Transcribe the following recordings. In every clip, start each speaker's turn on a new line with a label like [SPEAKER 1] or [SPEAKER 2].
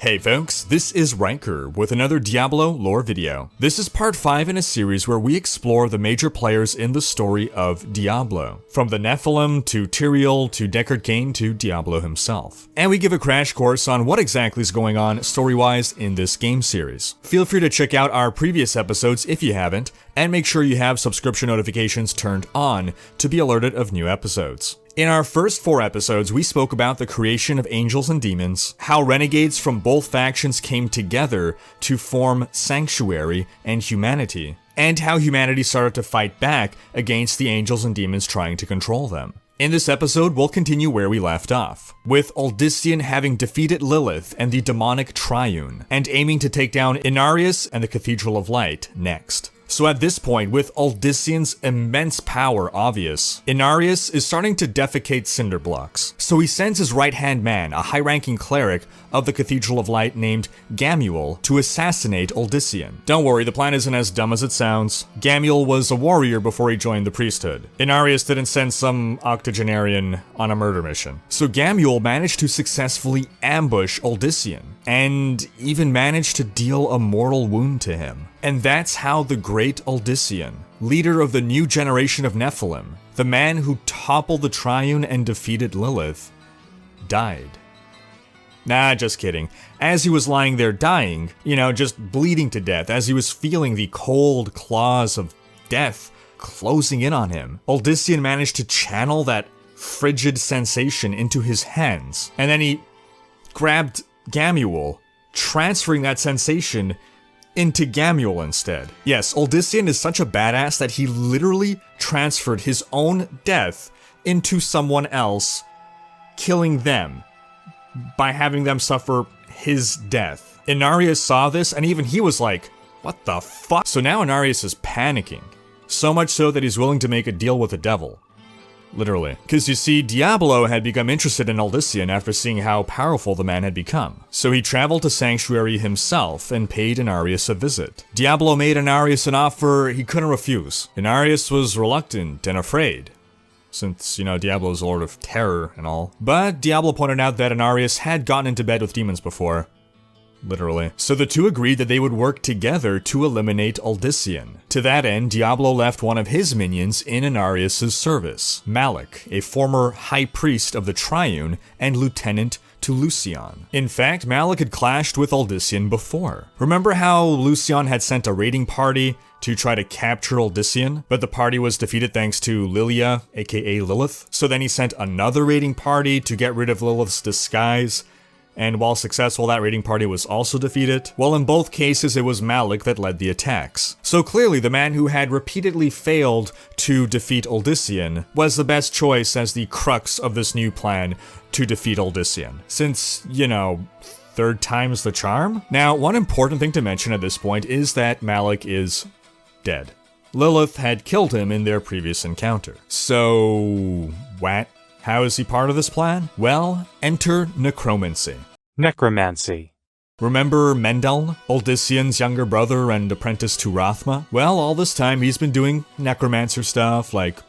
[SPEAKER 1] Hey folks, this is Rhykker with another Diablo lore video. This is part 5 in a series where we explore the major players in the story of Diablo. From the Nephilim to Tyrael to Deckard Cain to Diablo himself. And we give a crash course on what exactly is going on story-wise in this game series. Feel free to check out our previous episodes if you haven't, and make sure you have subscription notifications turned on to be alerted of new episodes. In our first 4 episodes, we spoke about the creation of angels and demons, how renegades from both factions came together to form Sanctuary and humanity, and how humanity started to fight back against the angels and demons trying to control them. In this episode, we'll continue where we left off, with Uldyssian having defeated Lilith and the demonic Triune, and aiming to take down Inarius and the Cathedral of Light next. So at this point, with Uldyssian's immense power obvious, Inarius is starting to defecate cinder blocks. So he sends his right-hand man, a high-ranking cleric of the Cathedral of Light named Gamule, to assassinate Uldyssian. Don't worry, the plan isn't as dumb as it sounds. Gamule was a warrior before he joined the priesthood. Inarius didn't send some octogenarian on a murder mission. So Gamule managed to successfully ambush Uldyssian, and even managed to deal a mortal wound to him. And that's how the great Uldyssian, leader of the new generation of Nephilim, the man who toppled the Triune and defeated Lilith, died. Nah, just kidding. As he was lying there dying, just bleeding to death, as he was feeling the cold claws of death closing in on him, Uldyssian managed to channel that frigid sensation into his hands, and then he grabbed Gamule, transferring that sensation into Gamule instead. Yes, Uldyssian is such a badass that he literally transferred his own death into someone else, killing them by having them suffer his death. Inarius saw this, and even he was like, what the fuck? So now Inarius is panicking. So much so that he's willing to make a deal with the devil. Literally. Because you see, Diablo had become interested in Uldyssian after seeing how powerful the man had become. So he traveled to Sanctuary himself and paid Inarius a visit. Diablo made Inarius an offer he couldn't refuse. Inarius was reluctant and afraid, since, Diablo's Lord of Terror and all. But Diablo pointed out that Inarius had gotten into bed with demons before. Literally. So the two agreed that they would work together to eliminate Uldyssian. To that end, Diablo left one of his minions in Inarius' service, Malik, a former high priest of the Triune and lieutenant to Lucian. In fact, Malik had clashed with Uldyssian before. Remember how Lucian had sent a raiding party to try to capture Uldyssian, but the party was defeated thanks to Lilia, aka Lilith? So then he sent another raiding party to get rid of Lilith's disguise, and while successful, that raiding party was also defeated. Well, in both cases, it was Malik that led the attacks. So clearly, the man who had repeatedly failed to defeat Uldyssian was the best choice as the crux of this new plan to defeat Uldyssian. Since, third time's the charm? Now, one important thing to mention at this point is that Malik is dead. Lilith had killed him in their previous encounter. So, what? How is he part of this plan? Well, enter necromancy.
[SPEAKER 2] Necromancy.
[SPEAKER 1] Remember Mendel, Uldyssian's younger brother and apprentice to Rathma? Well, all this time he's been doing necromancer stuff, like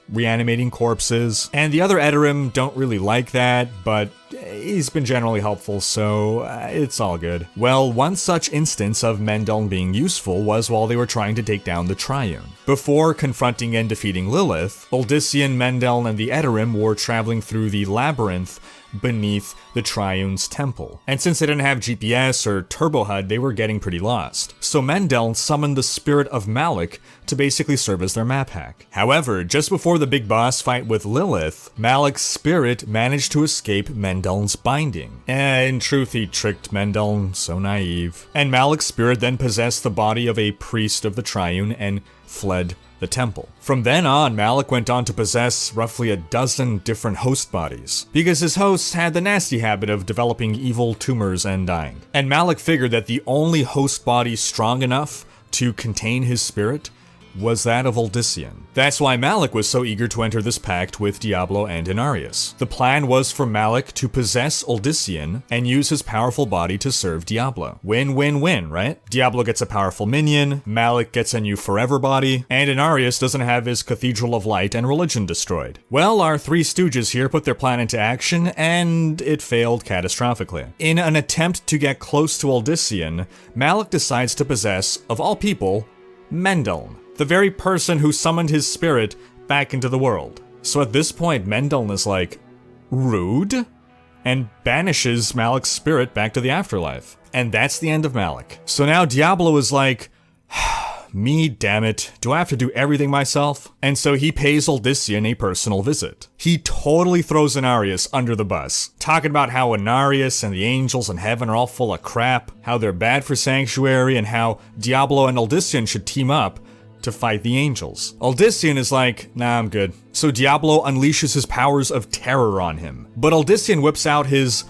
[SPEAKER 1] reanimating corpses, and the other Eterim don't really like that, but he's been generally helpful, so it's all good. Well, one such instance of Mendel being useful was while they were trying to take down the Triune. Before confronting and defeating Lilith, Uldyssian, Mendel, and the Eterim were traveling through the labyrinth beneath the Triune's temple. And since they didn't have GPS or Turbo HUD, they were getting pretty lost. So Mendel summoned the spirit of Malik to basically serve as their map hack. However, just before the big boss fight with Lilith, Malik's spirit managed to escape Mendel's binding. In truth, he tricked Mendel, so naive. And Malik's spirit then possessed the body of a priest of the Triune and fled the temple. From then on, Malik went on to possess roughly a dozen different host bodies, because his hosts had the nasty habit of developing evil tumors and dying. And Malik figured that the only host body strong enough to contain his spirit was that of Uldyssian. That's why Malik was so eager to enter this pact with Diablo and Inarius. The plan was for Malik to possess Uldyssian and use his powerful body to serve Diablo. Win-win-win, right? Diablo gets a powerful minion, Malik gets a new forever body, and Inarius doesn't have his Cathedral of Light and religion destroyed. Well, our three stooges here put their plan into action, and it failed catastrophically. In an attempt to get close to Uldyssian, Malik decides to possess, of all people, Mendeln, the very person who summoned his spirit back into the world. So at this point, Mendeln is like, rude? And banishes Malik's spirit back to the afterlife. And that's the end of Malik. So now Diablo is like, me, damn it, do I have to do everything myself? And so he pays Uldyssian a personal visit. He totally throws Inarius under the bus, talking about how Inarius and the angels in heaven are all full of crap, how they're bad for Sanctuary, and how Diablo and Uldyssian should team up to fight the angels. Uldyssian is like, nah, I'm good. So Diablo unleashes his powers of terror on him. But Uldyssian whips out his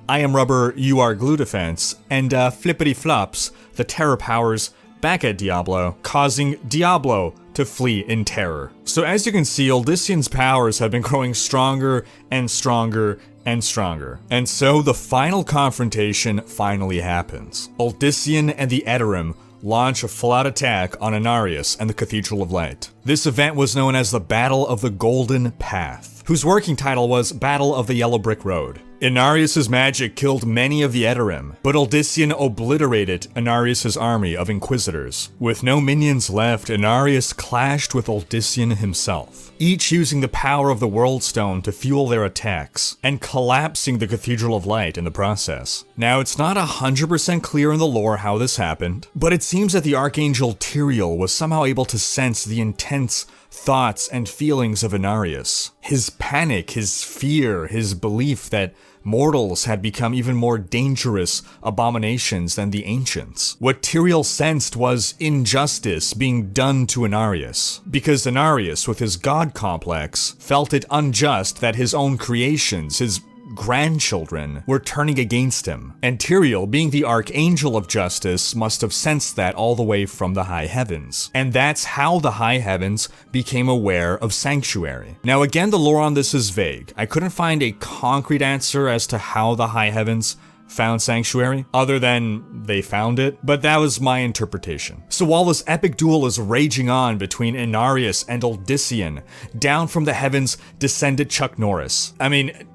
[SPEAKER 1] I am rubber, you are glue defense, and flippity flops the terror powers back at Diablo, causing Diablo to flee in terror. So as you can see, Uldyssian's powers have been growing stronger and stronger and stronger. And so the final confrontation finally happens. Uldyssian and the Eterim launch a full-out attack on Inarius and the Cathedral of Light. This event was known as the Battle of the Golden Path, whose working title was Battle of the Yellow Brick Road. Inarius' magic killed many of the Eterim, but Uldyssian obliterated Inarius' army of Inquisitors. With no minions left, Inarius clashed with Uldyssian himself, each using the power of the World Stone to fuel their attacks, and collapsing the Cathedral of Light in the process. Now, it's not 100% clear in the lore how this happened, but it seems that the Archangel Tyrael was somehow able to sense the intense thoughts and feelings of Inarius. His panic, his fear, his belief that mortals had become even more dangerous abominations than the ancients. What Tyrael sensed was injustice being done to Inarius, because Inarius, with his god complex, felt it unjust that his own creations, his grandchildren, were turning against him. And Tyrael, being the Archangel of Justice, must have sensed that all the way from the high heavens. And that's how the high heavens became aware of Sanctuary. Now again, the lore on this is vague. I couldn't find a concrete answer as to how the high heavens found Sanctuary, other than they found it, but that was my interpretation. So while this epic duel is raging on between Inarius and Uldyssian, down from the heavens descended Chuck Norris.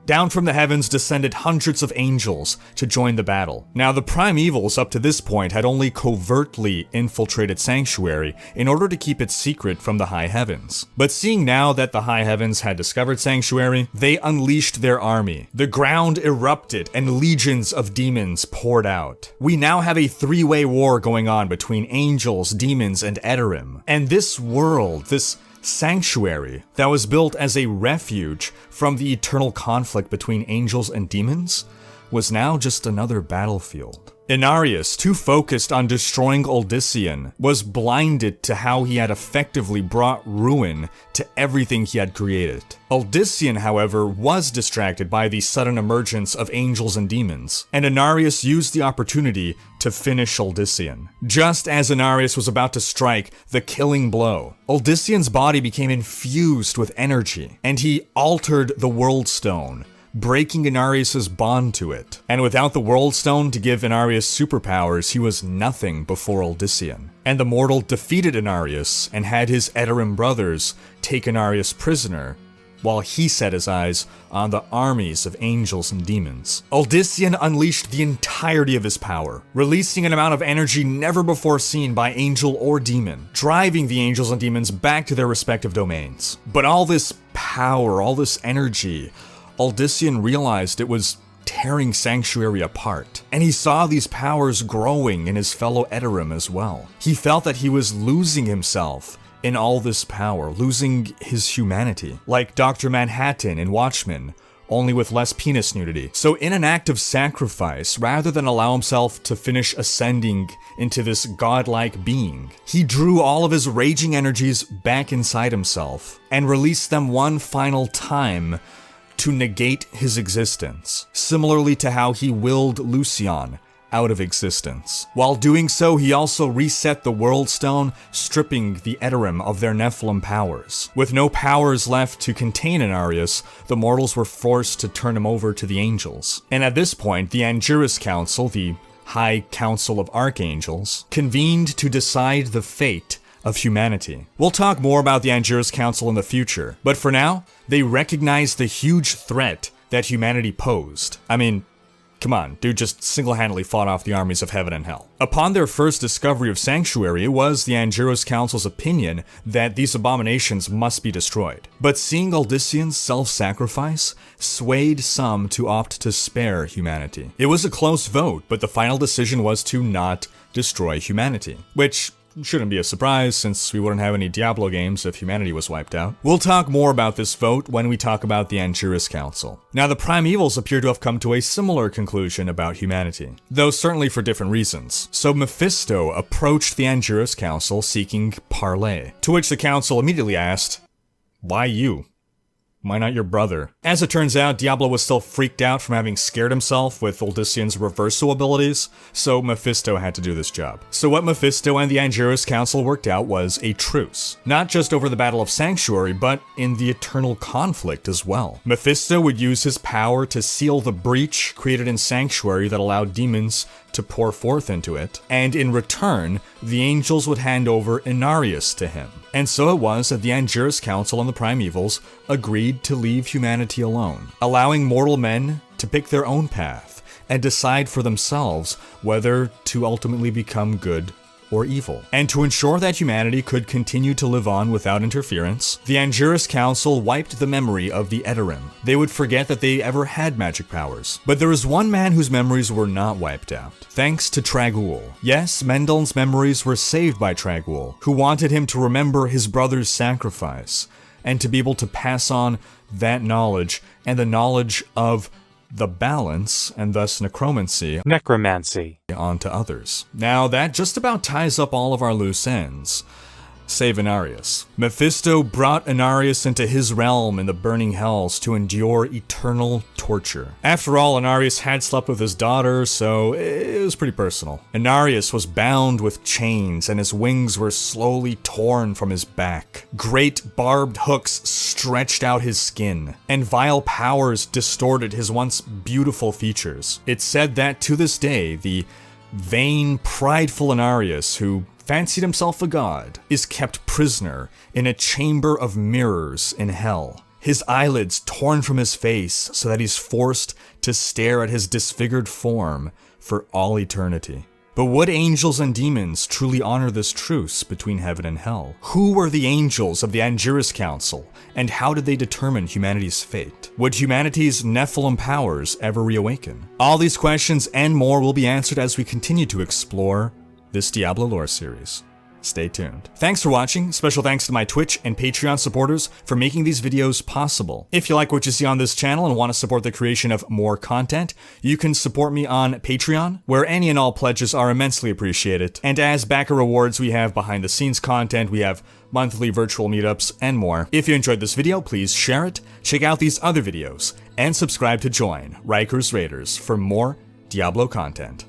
[SPEAKER 1] Down from the heavens descended hundreds of angels to join the battle. Now, the Primevals up to this point had only covertly infiltrated Sanctuary in order to keep it secret from the high heavens. But seeing now that the high heavens had discovered Sanctuary, they unleashed their army. The ground erupted and legions of demons poured out. We now have a three-way war going on between angels, demons, and Eterim. And this world, this Sanctuary that was built as a refuge from the eternal conflict between angels and demons, was now just another battlefield. Inarius, too focused on destroying Uldyssian, was blinded to how he had effectively brought ruin to everything he had created. Uldyssian, however, was distracted by the sudden emergence of angels and demons, and Inarius used the opportunity to finish Uldyssian. Just as Inarius was about to strike the killing blow, Uldyssian's body became infused with energy, and he altered the World Stone, breaking Inarius' bond to it. And without the World Stone to give Inarius superpowers, he was nothing before Uldyssian. And the mortal defeated Inarius and had his Eterim brothers take Inarius prisoner, while he set his eyes on the armies of angels and demons. Uldyssian unleashed the entirety of his power, releasing an amount of energy never before seen by angel or demon, driving the angels and demons back to their respective domains. But all this power, all this energy, Uldyssian realized it was tearing Sanctuary apart, and he saw these powers growing in his fellow Eterim as well. He felt that he was losing himself in all this power, losing his humanity, like Dr. Manhattan in Watchmen, only with less penis nudity. So in an act of sacrifice, rather than allow himself to finish ascending into this godlike being, he drew all of his raging energies back inside himself and released them one final time to negate his existence, similarly to how he willed Lucian out of existence. While doing so, he also reset the World Stone, stripping the Eterim of their Nephilim powers. With no powers left to contain Inarius, the mortals were forced to turn him over to the angels. And at this point, the Angelus Council, the High Council of Archangels, convened to decide the fate of humanity. We'll talk more about the Angelus Council in the future, but for now, they recognized the huge threat that humanity posed. I mean, come on, dude just single-handedly fought off the armies of heaven and hell. Upon their first discovery of Sanctuary, it was the Angelus Council's opinion that these abominations must be destroyed. But seeing Uldyssian's self-sacrifice swayed some to opt to spare humanity. It was a close vote, but the final decision was to not destroy humanity, which shouldn't be a surprise since we wouldn't have any Diablo games if humanity was wiped out. We'll talk more about this vote when we talk about the Angelus Council. Now, the Primevals appear to have come to a similar conclusion about humanity, though certainly for different reasons. So Mephisto approached the Angelus Council seeking parley, to which the council immediately asked, "Why you? Why not your brother?" As it turns out, Diablo was still freaked out from having scared himself with Uldyssian's reversal abilities, so Mephisto had to do this job. So what Mephisto and the Angelus Council worked out was a truce, not just over the Battle of Sanctuary, but in the eternal conflict as well. Mephisto would use his power to seal the breach created in Sanctuary that allowed demons to pour forth into it, and in return, the angels would hand over Inarius to him. And so it was that the Angelus Council and the Primevals agreed to leave humanity alone, allowing mortal men to pick their own path and decide for themselves whether to ultimately become good or evil. And to ensure that humanity could continue to live on without interference, the Angelus Council wiped the memory of the Eterim. They would forget that they ever had magic powers. But there was one man whose memories were not wiped out, thanks to trag'oul. Yes, Mendel's memories were saved by trag'oul, who wanted him to remember his brother's sacrifice, and to be able to pass on that knowledge and the knowledge of the balance, and thus necromancy, onto others. Now that just about ties up all of our loose ends, save Inarius. Mephisto brought Inarius into his realm in the burning hells to endure eternal torture. After all, Inarius had slept with his daughter, so it was pretty personal. Inarius was bound with chains, and his wings were slowly torn from his back. Great barbed hooks stretched out his skin, and vile powers distorted his once beautiful features. It's said that to this day, the vain, prideful Inarius, who fancied himself a god, is kept prisoner in a chamber of mirrors in hell. His eyelids torn from his face so that he's forced to stare at his disfigured form for all eternity. But would angels and demons truly honor this truce between heaven and hell? Who were the angels of the Angelus Council, and how did they determine humanity's fate? Would humanity's Nephilim powers ever reawaken? All these questions and more will be answered as we continue to explore this Diablo lore series. Stay tuned. Thanks for watching. Special thanks to my Twitch and Patreon supporters for making these videos possible. If you like what you see on this channel and want to support the creation of more content, you can support me on Patreon, where any and all pledges are immensely appreciated. And as backer rewards, we have behind the scenes content, we have monthly virtual meetups, and more. If you enjoyed this video, please share it, check out these other videos, and subscribe to join Rhykkers Raiders for more Diablo content.